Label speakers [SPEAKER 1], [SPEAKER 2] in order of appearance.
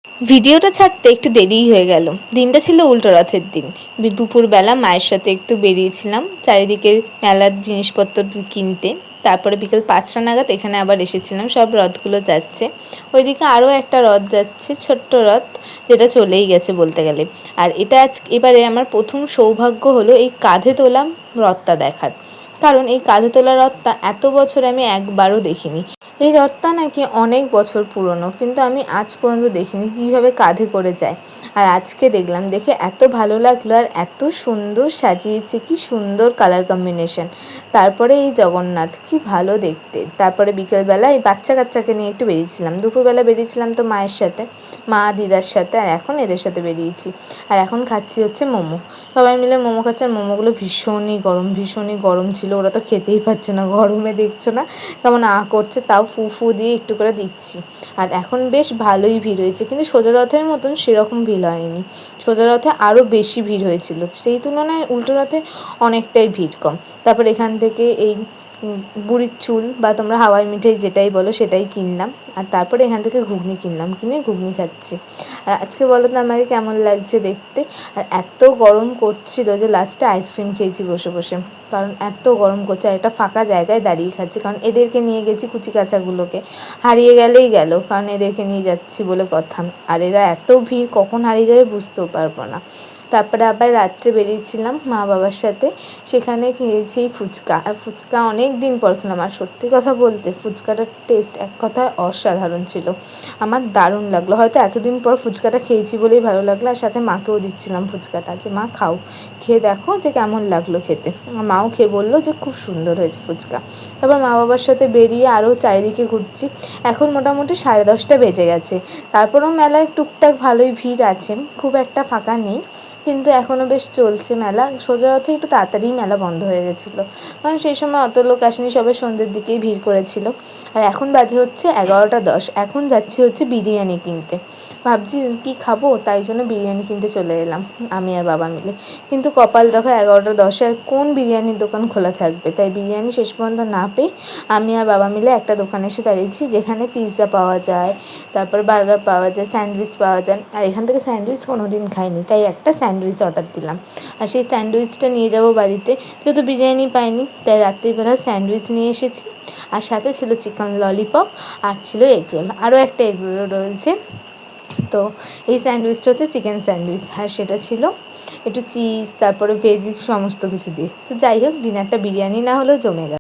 [SPEAKER 1] ভিডিওটা ছাড়তে একটু দেরিই হয়ে গেল। দিনটা ছিল উল্টো রথের দিন। দুপুরবেলা মায়ের সাথে একটু বেরিয়েছিলাম চারিদিকে মেলার জিনিসপত্র কিনতে। তারপরে বিকেল 5টা নাগাদ এখানে আবার এসেছিলাম। সব রথগুলো যাচ্ছে। ওইদিকে আরও একটা রথ যাচ্ছে, ছোট্ট রথ, যেটা চলেই গেছে বলতে গেলে। আর এটা এবারে আমার প্রথম সৌভাগ্য হলো এই কাঁধে তোলা রথটা দেখার। কারণ এই কাঁধে তোলা রথটা এত বছর আমি একবারও দেখিনি। এই রথটা নাকি অনেক বছর পুরনো, কিন্তু আমি আজ পর্যন্ত দেখিনি কীভাবে কাঁধে করে যায়। আর আজকে দেখলাম, দেখে এত ভালো লাগলো, আর এত সুন্দর সাজিয়েছে, কি সুন্দর কালার কম্বিনেশন। তারপরে এই জগন্নাথ, কি ভালো দেখতে। তারপরে বিকেলবেলা এই বাচ্চা কাচ্চাকে নিয়ে একটু বেরিয়েছিলাম। দুপুরবেলা বেরিয়েছিলাম তো মায়ের সাথে, মা দিদার সাথে, আর এখন এদের সাথে বেরিয়েছি। আর এখন খাচ্ছি হচ্ছে মোমো। সবাই মিলে মোমো খাচ্ছে। আর মোমোগুলো ভীষণই গরম ছিল। ওরা তো খেতেই পারছে না, গরমে দেখছো না কেমন করছে, তাও ফু দিয়ে একটু করে দিচ্ছি। আর এখন বেশ ভালোই ভিড় হয়েছে, কিন্তু সোজা রথের মতন সেরকম ভিড় হয়নি। সোজা রথে আরও বেশি ভিড় হয়েছিল, সেই তুলনায় উল্টো রথে অনেকটাই ভিড় কম। তারপর এখান থেকে এই বুড়ির চুল বা তোমরা হাওয়াই মিঠাই যেটাই বলো সেটাই কিনলাম। আর তারপরে এখান থেকে ঘুগনি কিনলাম, কিনে ঘুগনি খাচ্ছি। আর আজকে বলো তো আমাকে কেমন লাগছে দেখতে। আর এত গরম করছিল যে লাস্টে আইসক্রিম খেয়েছি বসে বসে, কারণ এত গরম করছে। আর একটা ফাঁকা জায়গায় দাঁড়িয়ে খাচ্ছি, কারণ এদেরকে নিয়ে গেছি কুচি কাচাগুলোকে। হারিয়ে গেলেই গেল, কারণ এদেরকে নিয়ে যাচ্ছি বলে কথা। আর এরা এত ভিড়, কখন হারিয়ে যাবে বুঝতেও পারবো না। তারপরে আবার রাত্রে বেরিয়েছিলাম মা বাবার সাথে, সেখানে খেয়েছি ফুচকা। আর ফুচকা অনেক দিন পর খেলাম। আর সত্যি কথা বলতে ফুচকাটার টেস্ট এক কথায় অসাধারণ ছিল। আমার দারুণ লাগলো। হয়তো এতদিন পর ফুচকাটা খেয়েছি বলেই ভালো লাগলো। আর সাথে মাকেও দিচ্ছিলাম ফুচকাটা, যে মা খাও, খেয়ে দেখো যে কেমন লাগলো খেতে। মাও খেয়ে বললো যে খুব সুন্দর হয়েছে ফুচকা। তারপর মা বাবার সাথে বেরিয়ে আরও চারিদিকে ঘুরছি। এখন মোটামুটি 10:30 বেজে গেছে। তারপরেও মেলায় টুকটাক ভালোই ভিড় আছে, খুব একটা ফাঁকা নেই, কিন্তু এখনও বেশ চলছে মেলা। সোজা রথে একটু তাড়াতাড়ি মেলা বন্ধ হয়ে গেছিলো, কারণ সেই সময় অত লোক আসেনি, সবাই সন্ধ্যের দিকেই ভিড় করেছিল। আর এখন বাজে হচ্ছে 11টা 10। এখন যাচ্ছি হচ্ছে বিরিয়ানি কিনতে। ভাবছি কি খাবো, তাই জন্য বিরিয়ানি কিনতে চলে এলাম আমি আর বাবা মিলে। কিন্তু কপাল দেখো 11টা 10 আর কোন বিরিয়ানির দোকান খোলা থাকবে। তাই বিরিয়ানি শেষ পর্যন্ত না পেয়ে আমি আর বাবা মিলে একটা দোকানে এসে দাঁড়িয়েছি, যেখানে পিৎজা পাওয়া যায়, তারপর বার্গার পাওয়া যায়, স্যান্ডউইচ পাওয়া যায়। আর এখান থেকে স্যান্ডউইচ কোনো দিন খাইনি, তাই একটা স্যান্ডউইচ অর্ডার দিলাম। আর সেই স্যান্ডউইচটা নিয়ে যাব বাড়িতে, যেহেতু বিরিয়ানি পাইনি তাই রাত্রিবেলা স্যান্ডউইচ নিয়ে এসেছি। আর সাথে ছিল চিকেন ললিপপ, আর ছিল এগরোল, আরও একটা এগরোল রয়েছে। তো এই স্যান্ডউইচটা হচ্ছে চিকেন স্যান্ডউইচ, আর সেটা ছিল একটু চিজ, তারপরে ভেজিস সমস্ত কিছু দিয়ে। তো যাই হোক, ডিনারটা বিরিয়ানি না হলেও জমে গেল।